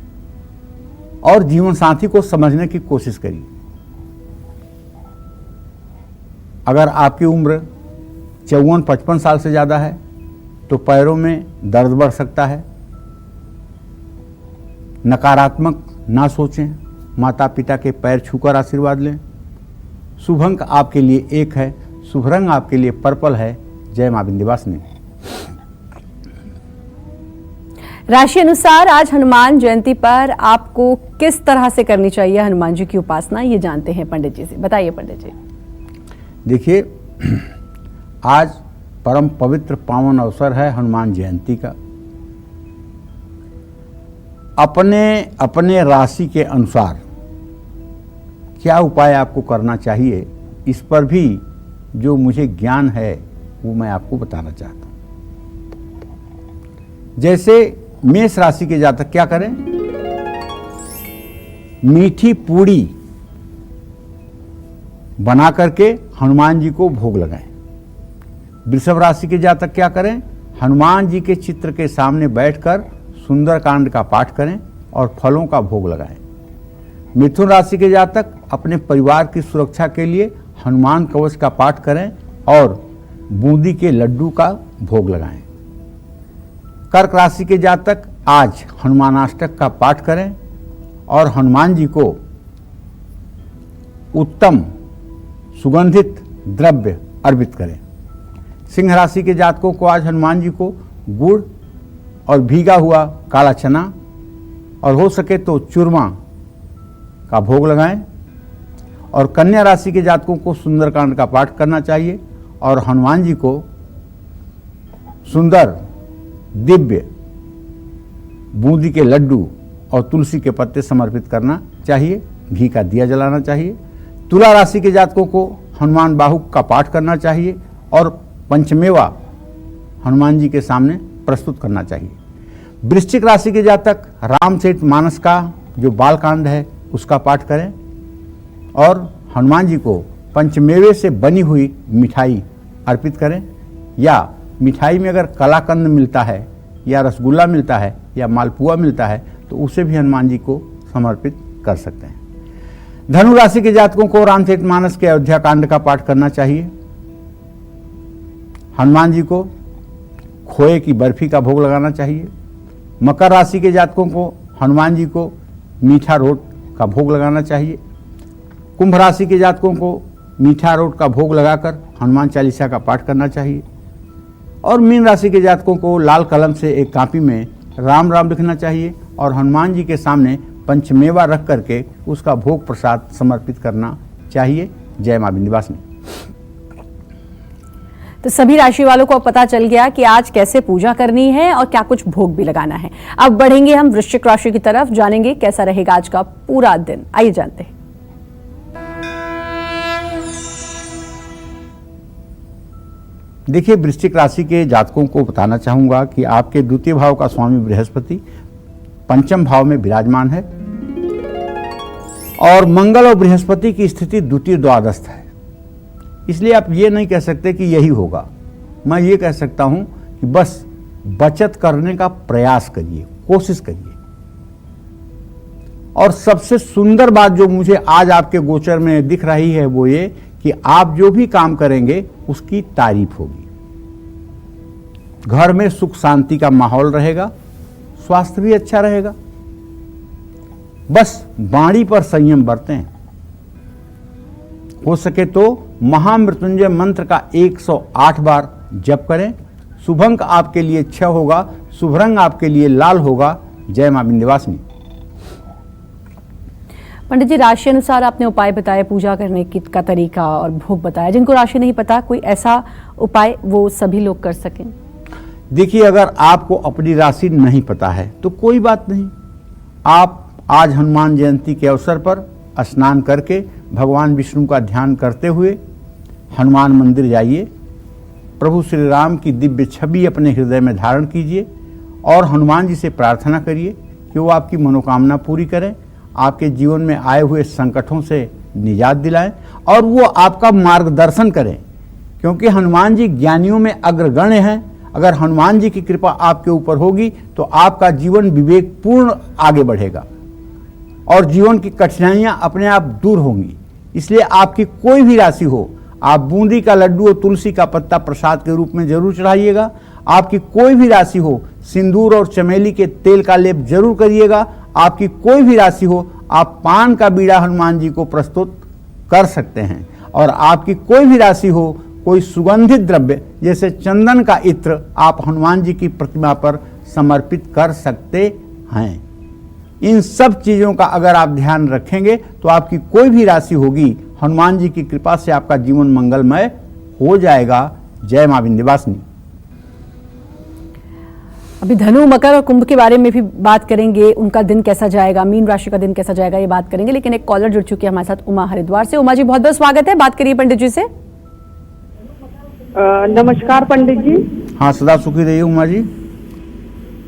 और जीवन साथी को समझने की कोशिश करिए। अगर आपकी उम्र 54-55 साल से ज़्यादा है तो पैरों में दर्द बढ़ सकता है। नकारात्मक ना सोचें, माता पिता के पैर छूकर आशीर्वाद लें। शुभ अंक आपके लिए 1 है, शुभ रंग आपके लिए पर्पल है। जय मां विंध्यवासिनी। राशि अनुसार आज हनुमान जयंती पर आपको किस तरह से करनी चाहिए हनुमान जी की उपासना, ये जानते हैं पंडित जी से। बताइए पंडित जी। देखिए, आज परम पवित्र पावन अवसर है हनुमान जयंती का। अपने अपने राशि के अनुसार क्या उपाय आपको करना चाहिए, इस पर भी जो मुझे ज्ञान है वो मैं आपको बताना चाहता हूं। जैसे मेष राशि के जातक क्या करें? मीठी पूड़ी बना करके हनुमान जी को भोग लगाएं। वृषभ राशि के जातक क्या करें? हनुमान जी के चित्र के सामने बैठकर सुंदरकांड का पाठ करें और फलों का भोग लगाएं। मिथुन राशि के जातक अपने परिवार की सुरक्षा के लिए हनुमान कवच का पाठ करें और बूंदी के लड्डू का भोग लगाएं। कर्क राशि के जातक आज हनुमानाष्टक का पाठ करें और हनुमान जी को उत्तम सुगंधित द्रव्य अर्पित करें। सिंह राशि के जातकों को आज हनुमान जी को गुड़ और भीगा हुआ काला चना और हो सके तो चूरमा का भोग लगाएं। और कन्या राशि के जातकों को सुंदरकांड का पाठ करना चाहिए और हनुमान जी को सुंदर दिव्य बूंदी के लड्डू और तुलसी के पत्ते समर्पित करना चाहिए, घी का दिया जलाना चाहिए। तुला राशि के जातकों को हनुमान बाहुक का पाठ करना चाहिए और पंचमेवा हनुमान जी के सामने प्रस्तुत करना चाहिए। वृश्चिक राशि के जातक रामचरित मानस का जो बालकांड है उसका पाठ करें और हनुमान जी को पंचमेवे से बनी हुई मिठाई अर्पित करें, या मिठाई में अगर कलाकंद मिलता है या रसगुल्ला मिलता है या मालपुआ मिलता है तो उसे भी हनुमान जी को समर्पित कर सकते हैं। धनु राशि के जातकों को रामचरित मानस के अयोध्या कांड का पाठ करना चाहिए। हनुमान जी को खोए की बर्फी का भोग लगाना चाहिए। मकर राशि के जातकों को हनुमान जी को मीठा रोट का भोग लगाना चाहिए। कुंभ राशि के जातकों को मीठा रोट का भोग लगाकर हनुमान चालीसा का पाठ करना चाहिए। और मीन राशि के जातकों को लाल कलम से एक कापी में राम राम लिखना चाहिए और हनुमान जी के सामने पंचमेवा रख करके उसका भोग प्रसाद समर्पित करना चाहिए। जय मां विंध्यवासिनी। तो सभी राशि वालों को अब पता चल गया कि आज कैसे पूजा करनी है और क्या कुछ भोग भी लगाना है। अब बढ़ेंगे हम वृश्चिक राशि की तरफ, जानेंगे कैसा रहेगा आज का पूरा दिन। आइए जानते हैं। देखिए, वृश्चिक राशि के जातकों को बताना चाहूंगा कि आपके द्वितीय भाव का स्वामी बृहस्पति पंचम भाव में विराजमान है और मंगल और बृहस्पति की स्थिति द्वितीय द्वादस्थ है। इसलिए आप ये नहीं कह सकते कि यही होगा। मैं ये कह सकता हूं कि बस बचत करने का प्रयास करिए, कोशिश करिए। और सबसे सुंदर बात जो मुझे आज आपके गोचर में दिख रही है वो ये कि आप जो भी काम करेंगे उसकी तारीफ होगी। घर में सुख शांति का माहौल रहेगा, स्वास्थ्य भी अच्छा रहेगा। बस वाणी पर संयम बरतें। हो सके तो महामृत्युंजय मंत्र का 108 बार जप करें। शुभ अंक आपके लिए 6 होगा, शुभ रंग आपके लिए लाल होगा। जय मां विंध्यवासिनी। पंडित जी, राशि अनुसार आपने उपाय बताए पूजा करने की का तरीका और भोग बताया। जिनको राशि नहीं पता, कोई ऐसा उपाय वो सभी लोग कर सकें? देखिए, अगर आपको अपनी राशि नहीं पता है तो कोई बात नहीं। आप आज हनुमान जयंती के अवसर पर स्नान करके भगवान विष्णु का ध्यान करते हुए हनुमान मंदिर जाइए। प्रभु श्री राम की दिव्य छवि अपने हृदय में धारण कीजिए और हनुमान जी से प्रार्थना करिए कि वो आपकी मनोकामना पूरी करें, आपके जीवन में आए हुए संकटों से निजात दिलाएं और वो आपका मार्गदर्शन करें, क्योंकि हनुमान जी ज्ञानियों में अग्रगण्य हैं। अगर हनुमान जी की कृपा आपके ऊपर होगी तो आपका जीवन विवेकपूर्ण आगे बढ़ेगा और जीवन की कठिनाइयां अपने आप दूर होंगी। इसलिए आपकी कोई भी राशि हो, आप बूंदी का लड्डू और तुलसी का पत्ता प्रसाद के रूप में जरूर चढ़ाइएगा। आपकी कोई भी राशि हो, सिंदूर और चमेली के तेल का लेप जरूर करिएगा। आपकी कोई भी राशि हो, आप पान का बीड़ा हनुमान जी को प्रस्तुत कर सकते हैं। और आपकी कोई भी राशि हो, कोई सुगंधित द्रव्य जैसे चंदन का इत्र आप हनुमान जी की प्रतिमा पर समर्पित कर सकते हैं। इन सब चीजों का अगर आप ध्यान रखेंगे तो आपकी कोई भी राशि होगी, हनुमान जी की कृपा से आपका जीवन मंगलमय हो जाएगा। जय मां विंध्यवासिनी। अभी धनु, मकर और कुंभ के बारे में भी बात करेंगे, उनका दिन कैसा जाएगा, मीन राशि का दिन कैसा जाएगा, ये बात करेंगे। लेकिन एक कॉलर जुड़ चुकी है हमारे साथ, उमा हरिद्वार से। उमा जी, बहुत बहुत स्वागत है, बात करिए पंडित जी से। नमस्कार पंडित जी। हाँ, सदा सुखी रहिए उमा जी।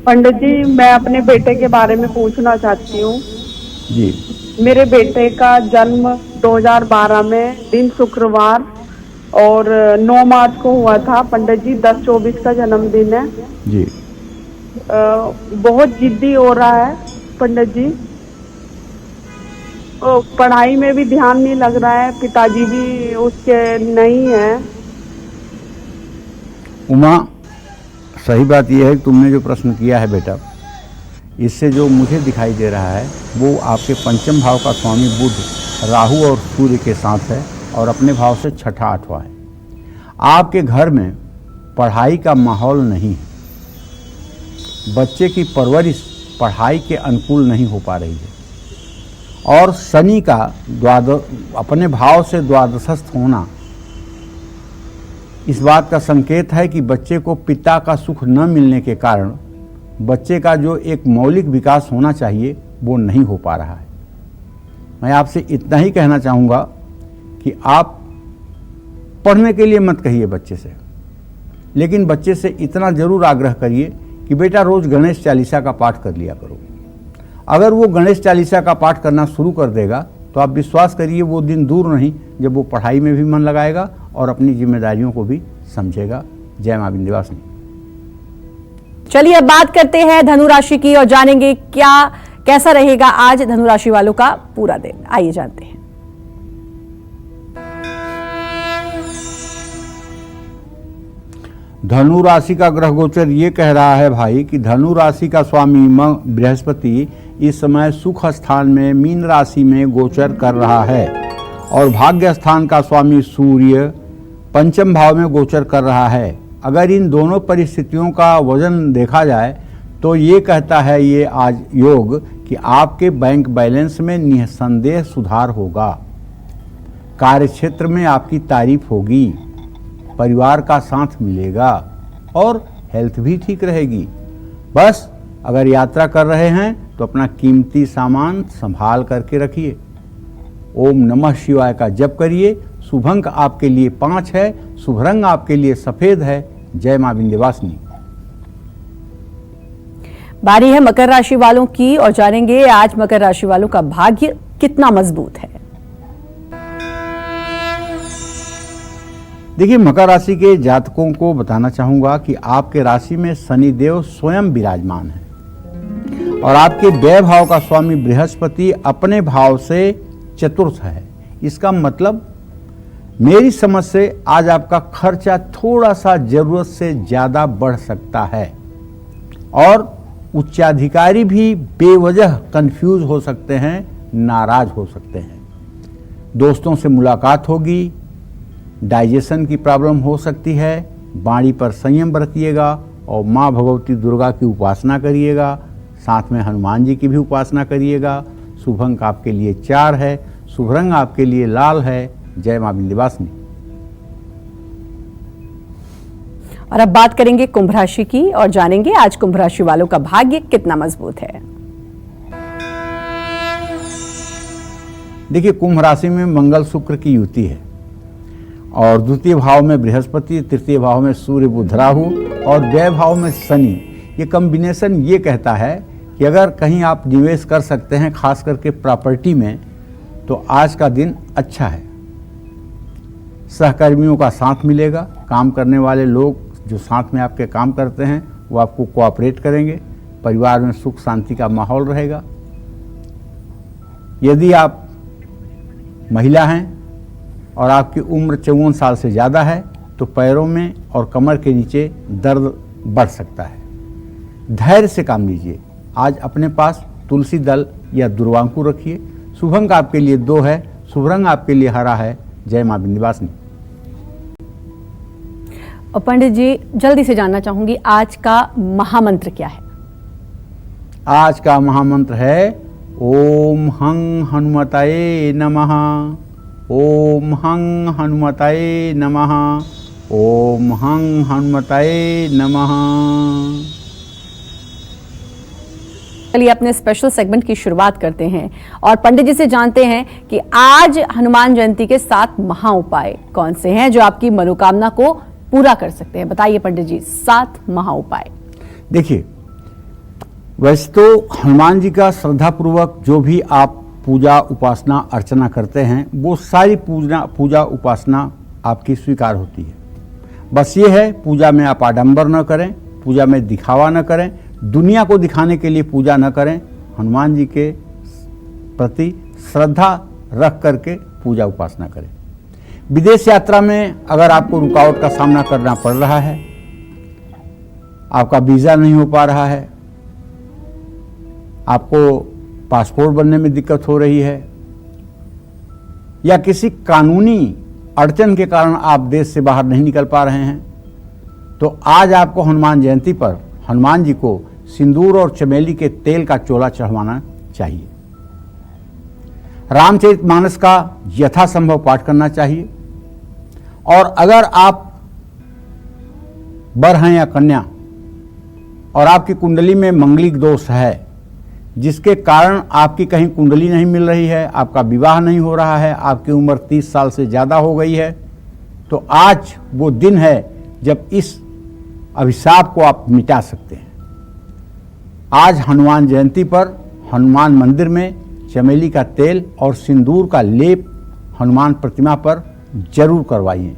पंडित जी, मैं अपने बेटे के बारे में पूछना चाहती हूँ जी। मेरे बेटे का जन्म 2012 में दिन शुक्रवार और 9 मार्च को हुआ था पंडित जी। 10-24 का जन्मदिन है जी। बहुत जिद्दी हो रहा है पंडित जी। पढ़ाई में भी ध्यान नहीं लग रहा है, पिताजी भी उसके नहीं है। उमा, सही बात यह है कि तुमने जो प्रश्न किया है बेटा, इससे जो मुझे दिखाई दे रहा है वो आपके पंचम भाव का स्वामी बुध राहु और सूर्य के साथ है और अपने भाव से छठा आठवां है। आपके घर में पढ़ाई का माहौल नहीं है, बच्चे की परवरिश पढ़ाई के अनुकूल नहीं हो पा रही है और शनि का अपने भाव से द्वादशस्थ होना इस बात का संकेत है कि बच्चे को पिता का सुख न मिलने के कारण बच्चे का जो एक मौलिक विकास होना चाहिए वो नहीं हो पा रहा है। मैं आपसे इतना ही कहना चाहूँगा कि आप पढ़ने के लिए मत कहिए बच्चे से, लेकिन बच्चे से इतना ज़रूर आग्रह करिए कि बेटा रोज़ गणेश चालीसा का पाठ कर लिया करो। अगर वो गणेश चालीसा का पाठ करना शुरू कर देगा तो आप विश्वास करिए वो दिन दूर नहीं जब वो पढ़ाई में भी मन लगाएगा और अपनी जिम्मेदारियों को भी समझेगा। जय मां विंध्यवासिनी। चलिए अब बात करते हैं धनु राशि की और जानेंगे कैसा रहेगा आज धनु राशि वालों का पूरा दिन। आइए जानते हैं। धनु राशि का ग्रह गोचर ये कह रहा है भाई कि धनु राशि का स्वामी बृहस्पति इस समय सुख स्थान में मीन राशि में गोचर कर रहा है और भाग्य स्थान का स्वामी सूर्य पंचम भाव में गोचर कर रहा है। अगर इन दोनों परिस्थितियों का वजन देखा जाए तो ये कहता है ये आज योग कि आपके बैंक बैलेंस में निसंदेह सुधार होगा, कार्यक्षेत्र में आपकी तारीफ होगी, परिवार का साथ मिलेगा और हेल्थ भी ठीक रहेगी। बस अगर यात्रा कर रहे हैं तो अपना कीमती सामान संभाल करके रखिए। ओम नमः शिवाय का जप करिए। शुभ अंक आपके लिए 5 है, शुभ रंग आपके लिए सफेद है। जय मां विंध्यवासिनी। बारी है मकर राशि वालों की और जानेंगे आज मकर राशि वालों का भाग्य कितना मजबूत है। देखिए, मकर राशि के जातकों को बताना चाहूंगा कि आपके राशि में शनिदेव स्वयं विराजमान है और आपके व्यय भाव का स्वामी बृहस्पति अपने भाव से चतुर्थ है। इसका मतलब मेरी समझ से आज आपका खर्चा थोड़ा सा जरूरत से ज्यादा बढ़ सकता है और उच्चाधिकारी भी बेवजह कंफ्यूज हो सकते हैं, नाराज हो सकते हैं। दोस्तों से मुलाकात होगी, डाइजेशन की प्रॉब्लम हो सकती है। वाणी पर संयम बरतिएगा और माँ भगवती दुर्गा की उपासना करिएगा, साथ में हनुमान जी की भी उपासना करिएगा। शुभ अंक आपके लिए 4 है, शुभ रंग आपके लिए लाल है। जय मां विंध्यवासिनी। और अब बात करेंगे कुंभ राशि की और जानेंगे आज कुंभ राशि वालों का भाग्य कितना मजबूत है। देखिए, कुंभ राशि में मंगल शुक्र की युति है और द्वितीय भाव में बृहस्पति, तृतीय भाव में सूर्य बुध राहु और व्यय भाव में शनि। ये कॉम्बिनेशन ये कहता है कि अगर कहीं आप निवेश कर सकते हैं, खास करके प्रॉपर्टी में, तो आज का दिन अच्छा है। सहकर्मियों का साथ मिलेगा, काम करने वाले लोग जो साथ में आपके काम करते हैं वो आपको कोऑपरेट करेंगे, परिवार में सुख शांति का माहौल रहेगा। यदि आप महिला हैं और आपकी उम्र 54 साल से ज़्यादा है तो पैरों में और कमर के नीचे दर्द बढ़ सकता है। धैर्य से काम लीजिए। आज अपने पास तुलसी दल या दुर्वांकु रखिए। शुभ अंक आपके लिए 2 है, शुभ रंग आपके लिए हरा है। जय मां विंध्यवासिनी। और पंडित जी, जल्दी से जानना चाहूंगी आज का महामंत्र क्या है। आज का महामंत्र है ओम हं हनुमताये नमः, ओम हं हनुमताये नमः, ओम हं हनुमताये नमः। चलिए अपने स्पेशल सेगमेंट की शुरुआत करते हैं और पंडित जी से जानते हैं कि आज हनुमान जयंती के 7 महा उपाय कौन से हैं जो आपकी मनोकामना को पूरा कर सकते हैं। बताइए पंडित जी, 7 महा उपाय। देखिए, वैसे तो हनुमान जी का श्रद्धापूर्वक जो भी आप पूजा उपासना अर्चना करते हैं वो सारी पूजा उपासना आपकी स्वीकार होती है। बस ये है, पूजा में आप आडंबर न करें, पूजा में दिखावा न करें, दुनिया को दिखाने के लिए पूजा न करें। हनुमान जी के प्रति श्रद्धा रख करके पूजा उपासना करें। विदेश यात्रा में अगर आपको रुकावट का सामना करना पड़ रहा है आपका वीज़ा नहीं हो पा रहा है, आपको पासपोर्ट बनने में दिक्कत हो रही है, या किसी कानूनी अड़चन के कारण आप देश से बाहर नहीं निकल पा रहे हैं, तो आज आपको हनुमान जयंती पर हनुमान जी को सिंदूर और चमेली के तेल का चोला चढ़वाना चाहिए। रामचरितमानस का यथासंभव पाठ करना चाहिए। और अगर आप वर हैं या कन्या और आपकी कुंडली में मंगलिक दोष है, जिसके कारण आपकी कहीं कुंडली नहीं मिल रही है, आपका विवाह नहीं हो रहा है, आपकी उम्र 30 साल से ज़्यादा हो गई है, तो आज वो दिन है जब इस अभिशाप को आप मिटा सकते हैं। आज हनुमान जयंती पर हनुमान मंदिर में चमेली का तेल और सिंदूर का लेप हनुमान प्रतिमा पर जरूर करवाइए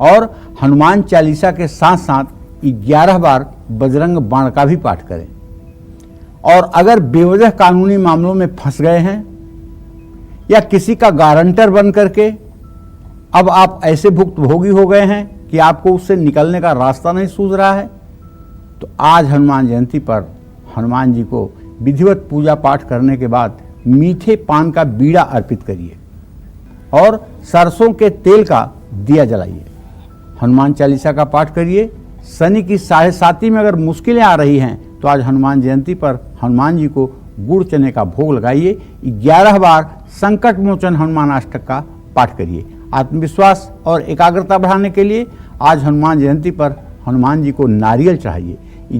और हनुमान चालीसा के साथ साथ 11 बार बजरंग बाण का भी पाठ करें। और अगर बेवजह कानूनी मामलों में फंस गए हैं या किसी का गारंटर बन करके अब आप ऐसे भुक्तभोगी हो गए हैं कि आपको उससे निकलने का रास्ता नहीं सूझ रहा है, तो आज हनुमान जयंती पर हनुमान जी को विधिवत पूजा पाठ करने के बाद मीठे पान का बीड़ा अर्पित करिए और सरसों के तेल का दिया जलाइए। हनुमान चालीसा का पाठ करिए। शनि की 7.5 में अगर मुश्किलें आ रही हैं तो आज हनुमान जयंती पर हनुमान जी को गुड़ चने का भोग लगाइए। 11 बार संकट मोचन हनुमान अष्टक का पाठ करिए। आत्मविश्वास और एकाग्रता बढ़ाने के लिए आज हनुमान जयंती पर हनुमान जी को नारियल चढ़ाइए।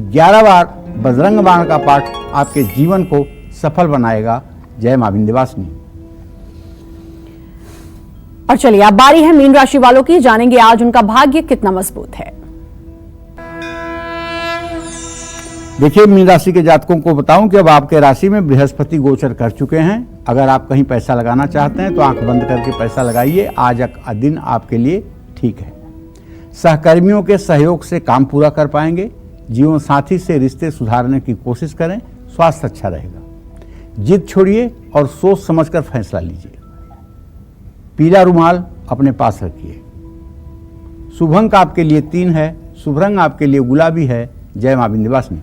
11 बार बजरंग बाण का पाठ आपके जीवन को सफल बनाएगा। जय मां विंध्यवासिनी। और चलिए अब बारी है मीन राशि वालों की। जानेंगे आज उनका भाग्य कितना मजबूत है। देखिए, मीन राशि के जातकों को बताऊं कि अब आपके राशि में बृहस्पति गोचर कर चुके हैं। अगर आप कहीं पैसा लगाना चाहते हैं तो आंख बंद करके पैसा लगाइए। आज का दिन आपके लिए ठीक है। सहकर्मियों के सहयोग से काम पूरा कर पाएंगे। जीवन साथी से रिश्ते सुधारने की कोशिश करें। स्वास्थ्य अच्छा रहेगा। जिद छोड़िए और सोच समझकर फैसला लीजिए। पीला रुमाल अपने पास रखिए। शुभ अंक आपके लिए 3 है। शुभ रंग आपके लिए गुलाबी है। जय मां विंध्यवासिनी।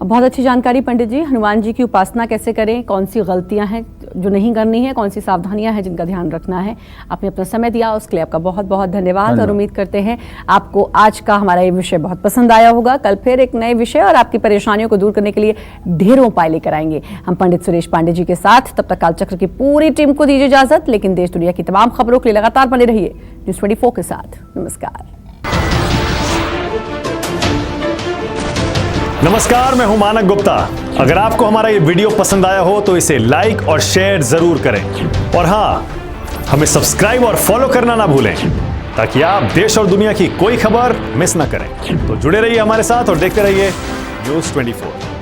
बहुत अच्छी जानकारी पंडित जी। हनुमान जी की उपासना कैसे करें, कौन सी गलतियां हैं जो नहीं करनी है, कौन सी सावधानियां हैं जिनका ध्यान रखना है, आपने अपना समय दिया उसके लिए आपका बहुत बहुत धन्यवाद। और उम्मीद करते हैं आपको आज का हमारा ये विषय बहुत पसंद आया होगा। कल फिर एक नए विषय और आपकी परेशानियों को दूर करने के लिए ढेरों उपाय लेकर आएंगे हम पंडित सुरेश पांडे जी के साथ। तब तक कालचक्र की पूरी टीम को दीजिए इजाजत, लेकिन देश दुनिया की तमाम खबरों के लिए लगातार बने रहिए न्यूज़ 24 के साथ। नमस्कार, मैं हूं मानक गुप्ता। अगर आपको हमारा ये वीडियो पसंद आया हो तो इसे लाइक और शेयर जरूर करें और हाँ, हमें सब्सक्राइब और फॉलो करना ना भूलें ताकि आप देश और दुनिया की कोई खबर मिस ना करें। तो जुड़े रहिए हमारे साथ और देखते रहिए न्यूज़ 24।